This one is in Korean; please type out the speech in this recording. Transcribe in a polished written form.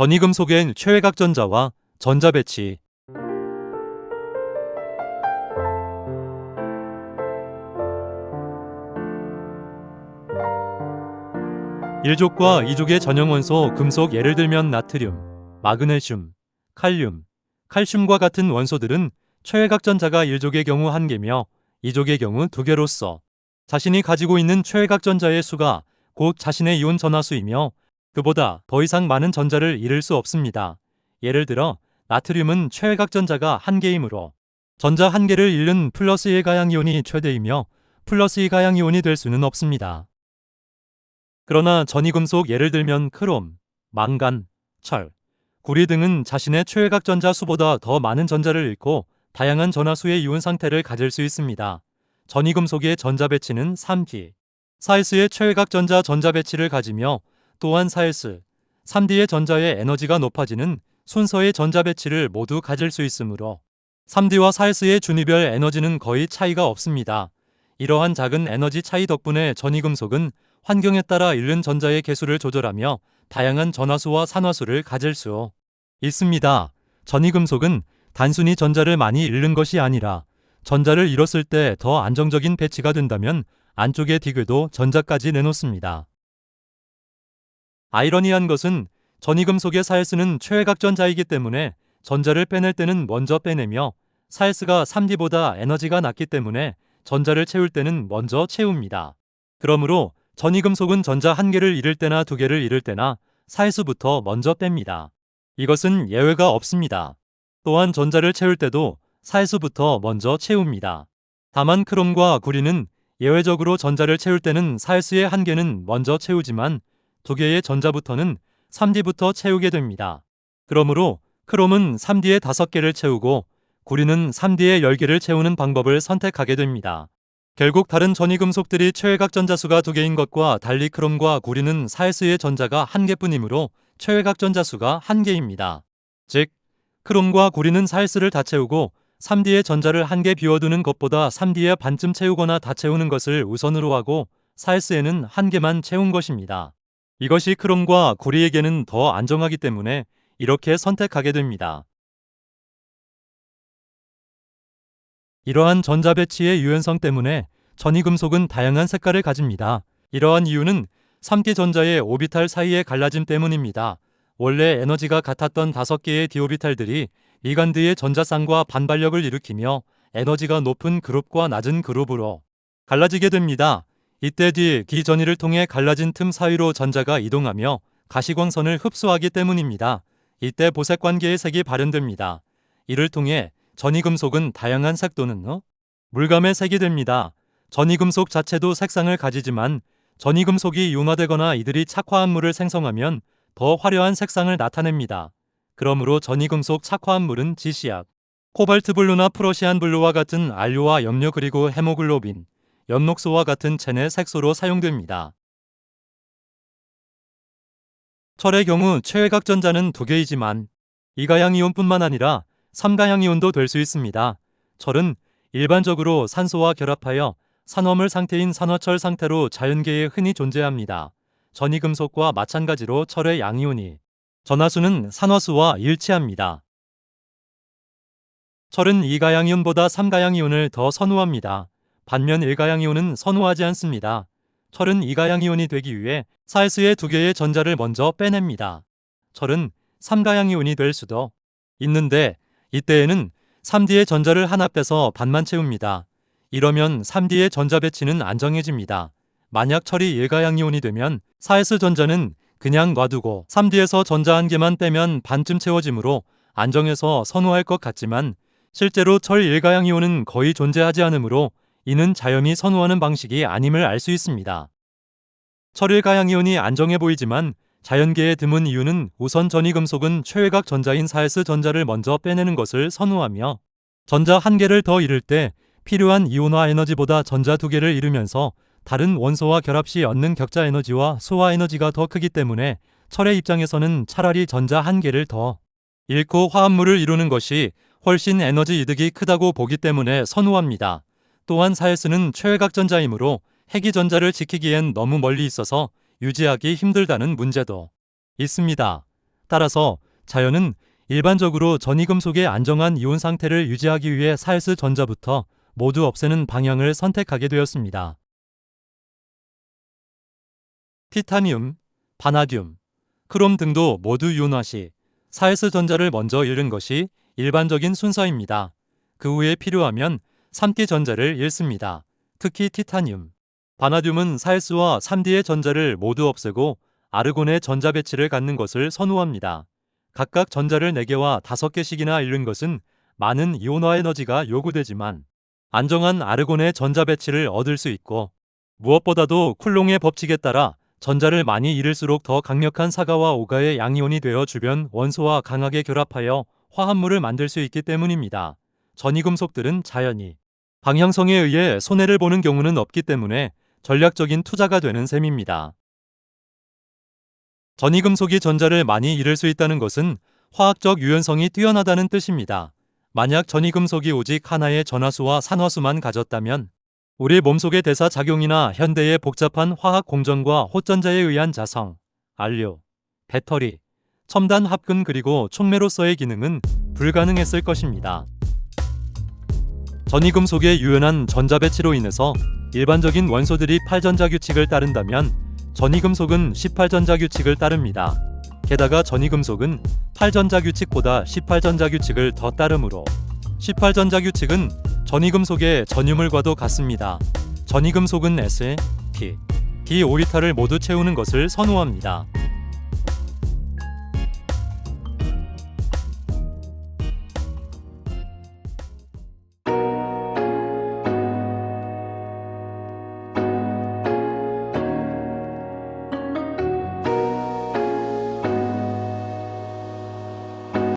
전이금속엔 최외각전자와 전자배치. 일족과 이족의 전형원소 금속 예를 들면 나트륨, 마그네슘, 칼륨, 칼슘과 같은 원소들은 최외각전자가 1족의 경우 1개며 2족의 경우 2개로서 자신이 가지고 있는 최외각전자의 수가 곧 자신의 이온 전하수이며 그보다 더 이상 많은 전자를 잃을 수 없습니다. 예를 들어 나트륨은 최외각전자가 1개이므로 전자 1개를 잃는 플러스 1가양이온이 최대이며 플러스 2가양이온이 될 수는 없습니다. 그러나 전이금속 예를 들면 크롬, 망간, 철, 구리 등은 자신의 최외각전자 수보다 더 많은 전자를 잃고 다양한 전하수의 이온 상태를 가질 수 있습니다. 전이금속의 전자배치는 3D, 4s의 최외각전자 전자배치를 가지며 또한 4s, 3D의 전자의 에너지가 높아지는 순서의 전자배치를 모두 가질 수 있으므로 3D와 4s의 준위별 에너지는 거의 차이가 없습니다. 이러한 작은 에너지 차이 덕분에 전이금속은 환경에 따라 잃는 전자의 개수를 조절하며 다양한 전하수와 산화수를 가질 수 있습니다. 전이금속은 단순히 전자를 많이 잃는 것이 아니라 전자를 잃었을 때 더 안정적인 배치가 된다면 안쪽의 디귿도 전자까지 내놓습니다. 아이러니한 것은 전이금속의 4s는 최외각전자이기 때문에 전자를 빼낼 때는 먼저 빼내며 4s가 3D보다 에너지가 낮기 때문에 전자를 채울 때는 먼저 채웁니다. 그러므로 전이금속은 전자 1개를 잃을 때나 2개를 잃을 때나 4s부터 먼저 뺍니다. 이것은 예외가 없습니다. 또한 전자를 채울 때도 4s부터 먼저 채웁니다. 다만 크롬과 구리는 예외적으로 전자를 채울 때는 4s의 1개는 먼저 채우지만 2개의 전자부터는 3D부터 채우게 됩니다. 그러므로 크롬은 3D의 5개를 채우고 구리는 3D의 10개를 채우는 방법을 선택하게 됩니다. 결국 다른 전이금속들이 최외각전자수가 2개인 것과 달리 크롬과 구리는 4s의 전자가 1개뿐이므로 최외각전자수가 1개입니다. 즉, 크롬과 구리는 4s를 다 채우고 3D의 전자를 1개 비워두는 것보다 3D의 반쯤 채우거나 다 채우는 것을 우선으로 하고 4s에는 1개만 채운 것입니다. 이것이 크롬과 구리에게는 더 안정하기 때문에 이렇게 선택하게 됩니다. 이러한 전자 배치의 유연성 때문에 전이금속은 다양한 색깔을 가집니다. 이러한 이유는 3D 전자의 오비탈 사이의 갈라짐 때문입니다. 원래 에너지가 같았던 5개의 d오비탈들이 리간드의 전자쌍과 반발력을 일으키며 에너지가 높은 그룹과 낮은 그룹으로 갈라지게 됩니다. 이때 디전이를 통해 갈라진 틈 사이로 전자가 이동하며 가시광선을 흡수하기 때문입니다. 이때 보색 관계의 색이 발현됩니다. 이를 통해 전이금속은 다양한 색 또는 물감의 색이 됩니다. 전이금속 자체도 색상을 가지지만 전이금속이 융화되거나 이들이 착화한 물을 생성하면 더 화려한 색상을 나타냅니다. 그러므로 전이금속 착화한 물은 지시약, 코발트 블루나 프러시안 블루와 같은 안료와 염료 그리고 헤모글로빈, 엽록소와 같은 체내 색소로 사용됩니다. 철의 경우 최외각전자는 2개이지만 2가양이온뿐만 아니라 3가양이온도 될 수 있습니다. 철은 일반적으로 산소와 결합하여 산화물 상태인 산화철 상태로 자연계에 흔히 존재합니다. 전이금속과 마찬가지로 철의 양이온이 전하수는 산화수와 일치합니다. 철은 2가양이온보다 3가양이온을 더 선호합니다. 반면 1가양이온은 선호하지 않습니다. 철은 2가양이온이 되기 위해 4s의 2개의 전자를 먼저 빼냅니다. 철은 3가양이온이 될 수도 있는데 이때에는 3D의 전자를 하나 빼서 반만 채웁니다. 이러면 3D의 전자 배치는 안정해집니다. 만약 철이 1가양이온이 되면 4s 전자는 그냥 놔두고 3D에서 전자 1개만 빼면 반쯤 채워지므로 안정해서 선호할 것 같지만 실제로 철 1가양이온은 거의 존재하지 않으므로 이는 자연이 선호하는 방식이 아님을 알 수 있습니다. 철 1가양이온이 안정해 보이지만 자연계에 드문 이유는 우선 전이금속은 최외각 전자인 4s 전자를 먼저 빼내는 것을 선호하며 전자 1개를 더 잃을 때 필요한 이온화 에너지보다 전자 2개를 잃으면서 다른 원소와 결합 시 얻는 격자 에너지와 소화 에너지가 더 크기 때문에 철의 입장에서는 차라리 전자 1개를 더 잃고 화합물을 이루는 것이 훨씬 에너지 이득이 크다고 보기 때문에 선호합니다. 또한 4s는 최외각 전자이므로 핵이 전자를 지키기엔 너무 멀리 있어서 유지하기 힘들다는 문제도 있습니다. 따라서 자연은 일반적으로 전이금속의 안정한 이온 상태를 유지하기 위해 사이스 전자부터 모두 없애는 방향을 선택하게 되었습니다. 티타늄, 바나듐, 크롬 등도 모두 이온화 시 사이스 전자를 먼저 잃는 것이 일반적인 순서입니다. 그 후에 필요하면 3기 전자를 잃습니다. 특히 티타늄, 바나듐은 사이스와 3D의 전자를 모두 없애고 아르곤의 전자 배치를 갖는 것을 선호합니다. 각각 전자를 4개와 5개씩이나 잃는 것은 많은 이온화 에너지가 요구되지만 안정한 아르곤의 전자 배치를 얻을 수 있고 무엇보다도 쿨롱의 법칙에 따라 전자를 많이 잃을수록 더 강력한 사가와 오가의 양이온이 되어 주변 원소와 강하게 결합하여 화합물을 만들 수 있기 때문입니다. 전이금속들은 자연히 방향성에 의해 손해를 보는 경우는 없기 때문에 전략적인 투자가 되는 셈입니다. 전이금속이 전자를 많이 잃을 수 있다는 것은 화학적 유연성이 뛰어나다는 뜻입니다. 만약 전이금속이 오직 하나의 전화수와 산화수만 가졌다면 우리 몸속의 대사작용이나 현대의 복잡한 화학 공정과 호전자에 의한 자성, 안료, 배터리, 첨단 합금 그리고 촉매로서의 기능은 불가능했을 것입니다. 전이금속의 유연한 전자 배치로 인해서 일반적인 원소들이 8전자 규칙을 따른다면 전이금속은 18전자 규칙을 따릅니다. 게다가 전이금속은 8전자 규칙보다 18전자 규칙을 더 따르므로 18전자 규칙은 전이금속의 전유물과도 같습니다. 전이금속은 S, P, D 오리타를 모두 채우는 것을 선호합니다.